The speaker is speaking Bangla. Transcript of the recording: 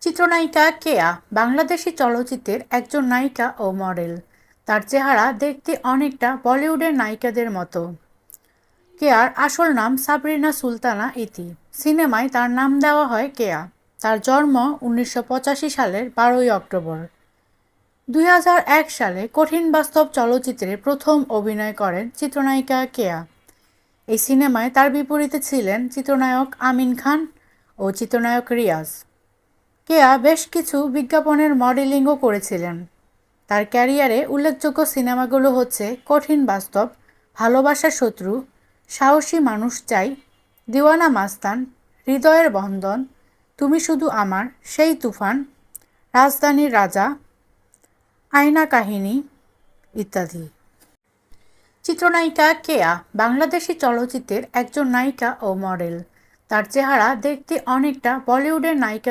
চিত্রনায়িকা কেয়া বাংলাদেশি চলচ্চিত্রের একজন নায়িকা ও মডেল। তার চেহারা দেখতে অনেকটা বলিউডের নায়িকাদের মতো। কেয়ার আসল নাম সাবরিনা সুলতানা ইতি। সিনেমায় তার নাম দেওয়া হয় কেয়া। তার জন্ম 1985 সালের 12ই অক্টোবর। 2001 সালে কঠিন বাস্তব চলচ্চিত্রে প্রথম অভিনয় করেন চিত্রনায়িকা কেয়া। এই সিনেমায় তার বিপরীতে ছিলেন চিত্রনায়ক আমিন খান ও চিত্রনায়ক রিয়াজ। কেয়া বেশ কিছু বিজ্ঞাপনের মডেলিংও করেছিলেন। তার ক্যারিয়ারে উল্লেখযোগ্য সিনেমাগুলো হচ্ছে কঠিন বাস্তব, ভালোবাসার শত্রু, সাহসী মানুষ চাই, দিওয়ানা মাস্তান, হৃদয়ের বন্ধন, তুমি শুধু আমার, সেই তুফান, রাজধানীর রাজা, আয়না কাহিনী ইত্যাদি। চিত্রনায়িকা কেয়া বাংলাদেশি চলচ্চিত্রের একজন নায়িকা ও মডেল। তার চেহারা দেখতে অনেকটা বলিউডের নায়িকা